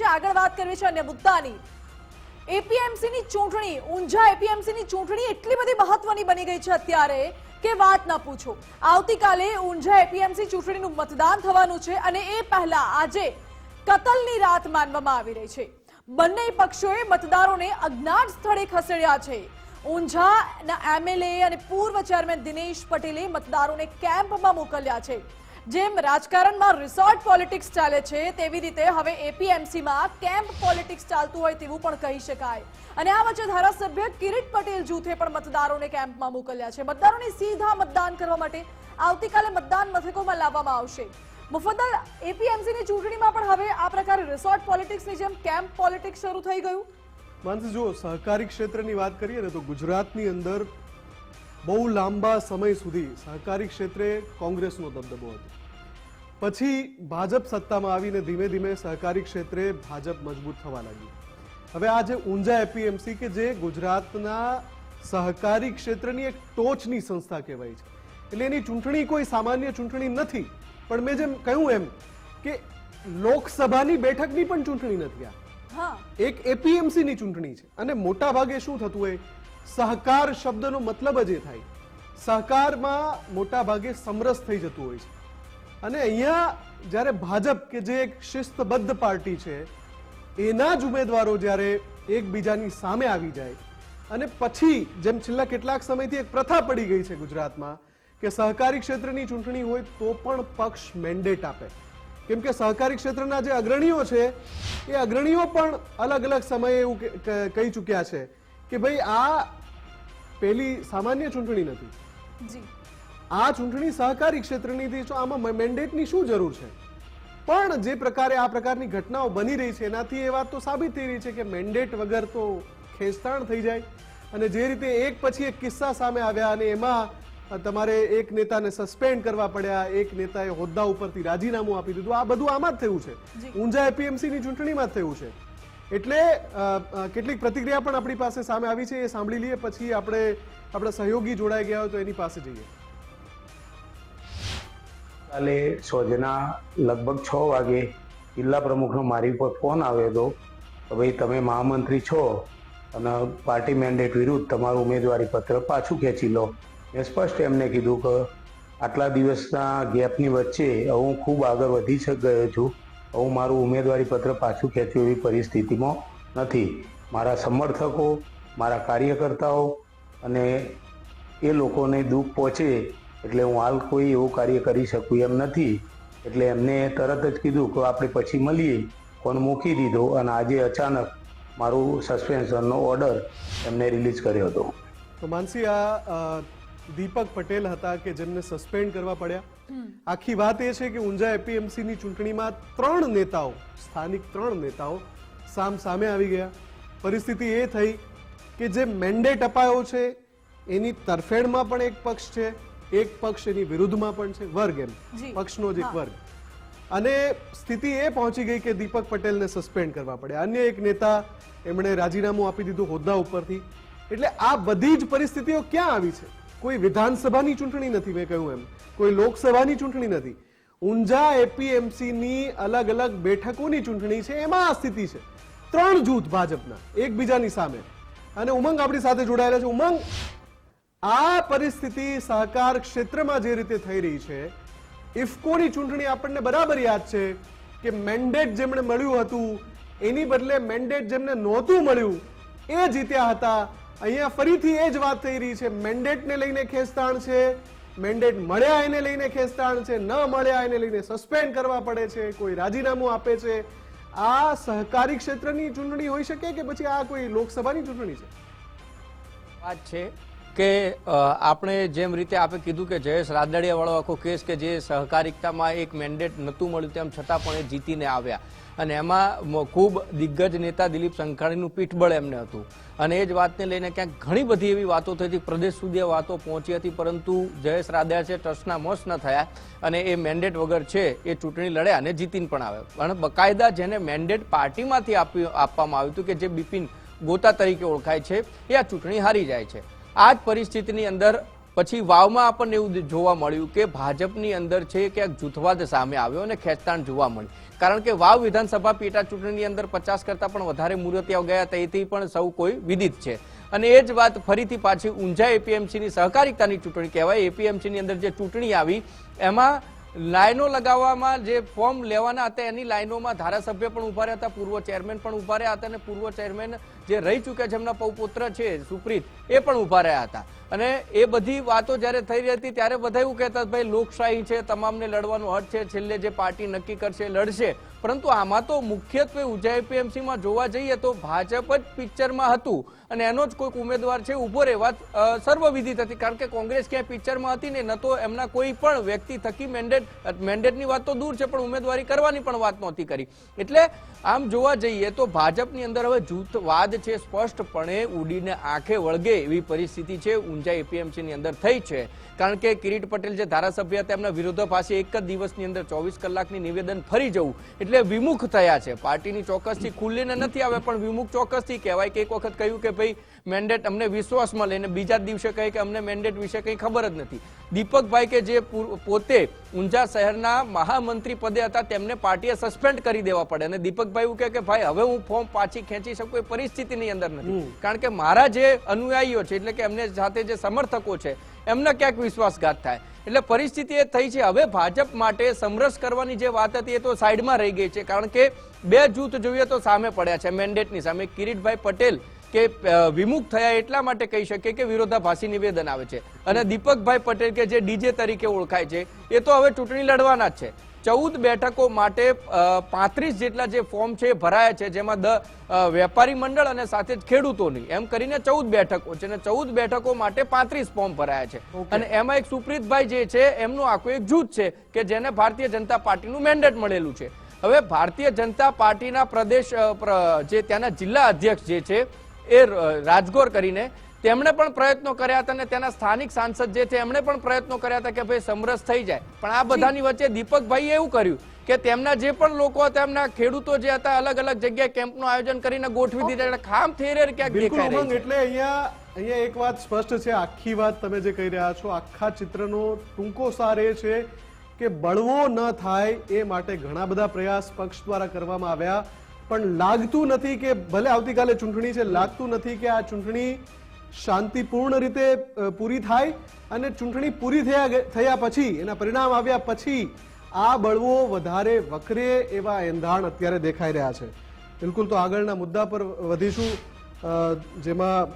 છે આગળ વાત કરવી છે અન્ય મુદ્દાની। એપીએમસી ની ચૂંટણી, ઊંઝા એપીએમસી ની ચૂંટણી એટલી બધી મહત્વની બની ગઈ છે અત્યારે કે વાત ના પૂછો। આવતીકાલે ઊંઝા એપીએમસી ચૂંટણીનું મતદાન થવાનું છે અને એ પહેલા આજે કતલની રાત માનવામાં આવી રહી છે। બંને પક્ષોએ મતદારોને અજ્ઞાત સ્થળે ખસેડ્યા છે। ઊંઝાના એમએલએ અને પૂર્વ ચેરમેન દિનેશ પટેલે મતદારોને કેમ્પમાં મોકલ્યા છે। જેમ રાજકારણમાં રિસોર્ટ પોલિટિક્સ ચાલે છે તેવી રીતે હવે એપીએમસીમાં કેમ્પ પોલિટિક્સ ચાલતું હોય તેવું પણ કહી શકાય। અને આ વચ્ચે ધારાસભ્ય કિરીટ પટેલ જૂથે પણ મતદારોને કેમ્પમાં મોકલ્યા છે। મતદારોને સીધા મતદાન કરવા માટે આવતીકાલે મતદાન મથકોમાં લાવવામાં આવશે। મુફદ્દલ, એપીએમસીની ચૂંટણીમાં પણ હવે આ પ્રકારે રિસોર્ટ પોલિટિક્સની જેમ કેમ્પ પોલિટિક્સ શરૂ થઈ ગયું। માનસી, જો સહકારી ક્ષેત્રની વાત કરીએ ને તો ગુજરાતની અંદર બહુ લાંબા સમય સુધી સહકારી ક્ષેત્રે કોંગ્રેસનો દબદબો હતો। પછી ભાજપ સત્તામાં આવીને ધીમે ધીમે સહકારી ક્ષેત્રે ભાજપ મજબૂત થવા લાગ્યું। હવે આ જે ઊંઝા એપીએમસી કે જે ગુજરાતના સહકારી ક્ષેત્રની એક ટોચની સંસ્થા કહેવાય છે, એટલે એની ચૂંટણી કોઈ સામાન્ય ચૂંટણી નથી, પણ મેં જેમ કહ્યું એમ કે લોકસભાની બેઠકની પણ ચૂંટણી નથી, આ એક એપીએમસી ની ચૂંટણી છે। અને મોટા ભાગે શું થતું હોય, સહકાર શબ્દનો મતલબ જ એ થાય, સહકારમાં મોટા ભાગે સમરસ થઈ જતું હોય છે। અને અહીંયા જ્યારે ભાજપ કે જે એક શિસ્તબદ્ધ પાર્ટી છે એના જ ઉમેદવારો જ્યારે એકબીજાની સામે આવી જાય અને પછી જેમ છેલ્લા કેટલાક સમયથી એક પ્રથા પડી ગઈ છે ગુજરાતમાં કે સહકારી ક્ષેત્રની ચૂંટણી હોય તો પણ પક્ષ મેન્ડેટ આપે, કેમ કે સહકારી ક્ષેત્રના જે અગ્રણીઓ છે એ અગ્રણીઓ પણ અલગ અલગ સમયે એવું કહી ચૂક્યા છે કે ભાઈ આ પેલી સામાન્ય ચૂંટણી નથી, આ ચૂંટણી સહકારી ક્ષેત્રની હતી, તો આમાં મેન્ડેટની શું જરૂર છે। પણ જે પ્રકારે આ પ્રકારની ઘટનાઓ બની રહી છે એનાથી એ વાત તો સાબિત થઈ રહી છે કે મેન્ડેટ વગર તો ખેંચતાણ થઈ જાય। અને જે રીતે એક પછી એક કિસ્સા સામે આવ્યા અને એમાં તમારે એક નેતાને સસ્પેન્ડ કરવા પડ્યા, એક નેતાએ હોદ્દા ઉપરથી રાજીનામું આપી દીધું, આ બધું આમાં જ થયું છે, ઊંઝા એપીએમસી ની ચૂંટણીમાં જ થયું છે। એટલે કેટલીક પ્રતિક્રિયા પણ આપણી પાસે સામે આવી છે, એ સાંભળી લઈએ, પછી આપણે આપણા સહયોગી જોડાઈ ગયા હોય તો એની પાસે જઈએ। કાલે સોજના લગભગ 6 વાગે જિલ્લા પ્રમુખનો મારી પર ફોન આવ્યો હતો કે ભાઈ તમે મહામંત્રી છો અને પાર્ટી મેન્ડેટ વિરુદ્ધ તમારું ઉમેદવારી પત્ર પાછું ખેંચી લો। મેં સ્પષ્ટ એમને કીધું કે આટલા દિવસના ગેપની વચ્ચે હું ખૂબ આગળ વધી ગયો છું, હું મારું ઉમેદવારી પત્ર પાછું ખેંચ્યું એવી પરિસ્થિતિમાં નથી। મારા સમર્થકો, મારા કાર્યકર્તાઓ અને એ લોકોને દુઃખ પહોંચે એટલે હું હાલ કોઈ એવું કાર્ય કરી શકું એમ નથી। એટલે એમને તરત જ કીધું કે આપણે પછી મળીએ, ફોન મૂકી દીધો અને આજે અચાનક મારું સસ્પેન્શનનો ઓર્ડર એમને રિલીઝ કર્યો હતો। તો માનસી, આ દીપક પટેલ હતા કે જેમને સસ્પેન્ડ કરવા પડ્યા। આખી વાત એ છે કે ઊંઝા એપીએમસી ની ચૂંટણીમાં 3 નેતાઓ, સ્થાનિક 3 નેતાઓ સામે આવી ગયા। પરિસ્થિતિ એ થઈ કે જે મેન્ડેટ અપાયો છે એની તરફેણમાં પણ એક પક્ષ છે, એક પક્ષ એની વિરુદ્ધમાં પણ છે, વર્ગ એમ પક્ષનો જ એક વર્ગ, અને સ્થિતિ એ પહોંચી ગઈ કે દીપક પટેલને સસ્પેન્ડ કરવા પડ્યા। અન્ય એક નેતા એમણે રાજીનામું આપી દીધું હોદ્દા ઉપરથી। એટલે આ બધી જ પરિસ્થિતિઓ ક્યાં આવી છે? કોઈ વિધાનસભાની ચૂંટણી નથી, મેં કહ્યું એમ કોઈ લોકસભાની ચૂંટણી નથી, ઊંઝા એપીએમસી ની અલગ અલગ બેઠકોની ચૂંટણી છે, એમાં આ સ્થિતિ છે। 3 જૂથ ભાજપના એકબીજાની સામે। અને ઉમંગ આપણી સાથે જોડાયેલા છે। ઉમંગ, આ પરિસ્થિતિ સહકાર ક્ષેત્રમાં જે રીતે થઈ રહી છે, ઇફકોની ચૂંટણી આપણને બરાબર યાદ છે કે મેન્ડેટ જેમને મળ્યું હતું એની બદલે મેન્ડેટ જેમને નહોતું મળ્યું એ જીત્યા હતા। અહીંયા ફરીથી એ જ વાત થઈ રહી છે, મેન્ડેટને લઈને ખેંચતાણ છે, મેન્ડેટ મળ્યા એને લઈને ખેંચતાણ છે, ન મળ્યા એને લઈને સસ્પેન્ડ કરવા પડે છે, કોઈ રાજીનામું આપે છે। આ સહકારી ક્ષેત્રની ચૂંટણી હોઈ શકે કે પછી આ કોઈ લોકસભાની ચૂંટણી છે? વાત છે કે આપણે જેમ રીતે આપે કીધું કે જયેશ રાદડિયા વાળો આખો કેસ કે જે સહકારિતામાં એક મેન્ડેટ નહોતું મળ્યું તેમ છતાં પણ એ જીતીને આવ્યા, અને એમાં ખૂબ દિગ્ગજ નેતા દિલીપ સંઘાણીનું પીઠબળ એમને હતું। અને એ જ વાતને લઈને ક્યાંક ઘણી બધી એવી વાતો થઈ હતી, પ્રદેશ સુધી વાતો પહોંચી હતી, પરંતુ જયેશ રાદડિયા છે ટ્રસ્ટના મસ ન થયા અને એ મેન્ડેટ વગર છે એ ચૂંટણી લડ્યા અને જીતીને પણ આવ્યા। અને બકાયદા જેને મેન્ડેટ પાર્ટીમાંથી આપવામાં આવ્યું હતું કે જે બિપિન ગોતા તરીકે ઓળખાય છે, એ આ ચૂંટણી હારી જાય છે। આ જ પરિસ્થિતિની અંદર પછી વાવમાં આપણને એવું જોવા મળ્યું કે ભાજપની અંદર છે ક્યાંક જૂથવાદ સામે આવ્યો અને ખેંચતાણ જોવા મળી. કારણ કે વાવ વિધાનસભા પેટા ચૂંટણીની અંદર 50 કરતા પણ વધારે મૂર્તિઓ ગયા હતા, એથી પણ સૌ કોઈ વિદિત છે. અને એ જ વાત ફરીથી પાછી ઊંઝા એપીએમસીની સહકારિતાની ચૂંટણી કહેવાય. એપીએમસીની અંદર જે ચૂંટણી આવી એમાં લાઈનો લગાવવામાં જે ફોર્મ લેવાના હતા એની લાઈનોમાં ધારાસભ્ય પણ ઉભા રહ્યા હતા, પૂર્વ ચેરમેન પણ ઉભા રહ્યા હતા અને પૂર્વ ચેરમેન જે રહી ચૂક્યા છે એમના પૌપુત્ર છે સુપ્રીત, એ પણ ઉભા રહ્યા હતા. અને એ બધી વાતો જ્યારે થઈ રહી હતી ત્યારે બધા એવું કહેતા ભાઈ લોકશાહી છે, તમામને લડવાનો હક છે, છેલ્લે જે પાર્ટી નક્કી કરશે લડશે. પરંતુ આમાં તો મુખ્યત્વે ઊંઝા એપીએમસીમાં જોવા જઈએ તો ભાજપ જ પિક્ચરમાં હતું અને એનો જ કોઈક ઉમેદવાર છે ઉભો રહેવા સર્વવિદિત હતી. કારણ કે કોંગ્રેસ ક્યાંય પિક્ચરમાં હતી ને, ન તો એમના કોઈ પણ વ્યક્તિ થકી મેન્ડેટની વાત તો દૂર છે, પણ ઉમેદવારી કરવાની પણ વાત નહોતી કરી. એટલે આમ જોવા જઈએ તો ભાજપની અંદર હવે જૂથવાદ છે સ્પષ્ટપણે ઉડીને આંખે વળગે એવી પરિસ્થિતિ છે ઊંઝા એપીએમસીની અંદર થઈ છે. કારણ કે કિરીટ પટેલ જે ધારાસભ્ય હતા એમના વિરોધાભાસી એક જ દિવસની અંદર 24 કલાકની નિવેદન ફરી જવું એટલે વિમુખ થયા છે. પાર્ટીની ચોક્કસથી ખુલ્લીને નથી આવે પણ વિમુખ ચોક્કસથી કહેવાય કે એક વખત કહ્યું કે ભાઈ મેન્ડેટ અમને વિશ્વાસમાં લઈને બીજા દિવસે કહે કે અમને મેન્ડેટ વિશે કંઈ ખબર જ નથી. દીપકભાઈ કે જે પોતે ઊંઝા શહેરના મહામંત્રી પદે હતા તેમને પાર્ટીએ સસ્પેન્ડ કરી દેવા પડે અને દીપકભાઈ એવું કહે કે ભાઈ હવે હું ફોર્મ પાછી ખેંચી શકું એ પરિસ્થિતિની અંદર નથી. કારણ કે મારા જે અનુયાયીઓ છે એટલે કે એમને સાથે જે સમર્થકો છે એમને ક્યાંક વિશ્વાસઘાત થાય. એટલે પરિસ્થિતિ એ થઈ છે. હવે ભાજપ માટે સમરસ કરવાની જે વાત હતી એ તો સાઈડમાં રહી ગઈ છે. કારણ કે બે જૂથ જોઈએ તો સામે પડ્યા છે મેન્ડેટની સામે. કિરીટભાઈ પટેલ કે વિમુખ થયા એટલા માટે કહી શકીએ કે વિરોધાભાસી નિવેદન આવે છે અને દીપકભાઈ પટેલ કે જે ડીજે તરીકે ઓળખાય છે એ તો હવે ચૂંટણી લડવાના જ છે. 14 બેઠકો માટે 35 જેટલા જે ફોર્મ છે ભરાયા છે, જેમાં વેપારી મંડળ અને સાથે જ ખેડૂતોની એમ કરીને 14 બેઠકો છે અને 14 બેઠકો માટે 35 ફોર્મ ભરાયા છે. અને એમાં એક સુપ્રીતભાઈ જે છે એમનું આખું એક જૂથ છે કે જેને ભારતીય જનતા પાર્ટીનું મેન્ડેટ મળેલું છે. હવે ભારતીય જનતા પાર્ટીના પ્રદેશ જે ત્યાંના જિલ્લા અધ્યક્ષ જે છે એ રાજગોર કરીને તેમણે પણ પ્રયત્નો કર્યા હતા અને તેના સ્થાનિક સાંસદ જે છે એમણે પણ પ્રયત્નો કર્યા હતા કે ભાઈ સમરસ થઈ જાય. પણ આ બધાની વચ્ચે દીપકભાઈએ એવું કર્યું કે તેમના જે પણ લોકો હતા એમના ખેડૂતો જે હતા અલગ અલગ જગ્યાએ કેમ્પનું આયોજન કરીને ગોઠવી દીધા. એટલે ખામ થેરેર ક્યાંક દેખાઈ રહી છે. એટલે અહીંયા એક વાત સ્પષ્ટ છે. આખી વાત તમે જે કહી રહ્યા છો, આખા ચિત્રનો ટૂંકો સાર એ છે કે બળવો ન થાય એ માટે ઘણા બધા પ્રયાસ પક્ષ દ્વારા કરવામાં આવ્યા, પણ લાગતું નથી કે ભલે આવતીકાલે ચૂંટણી છે, લાગતું નથી કે આ ચૂંટણી શાંતિપૂર્ણ રીતે પૂરી થાય અને ચૂંટણી પૂરી થયા પછી એના પરિણામ આવ્યા પછી આ બળવો વધારે વકરે એવા એંધાણ અત્યારે દેખાઈ રહ્યા છે. બિલકુલ, તો આગળના મુદ્દા પર વધીશું જેમાં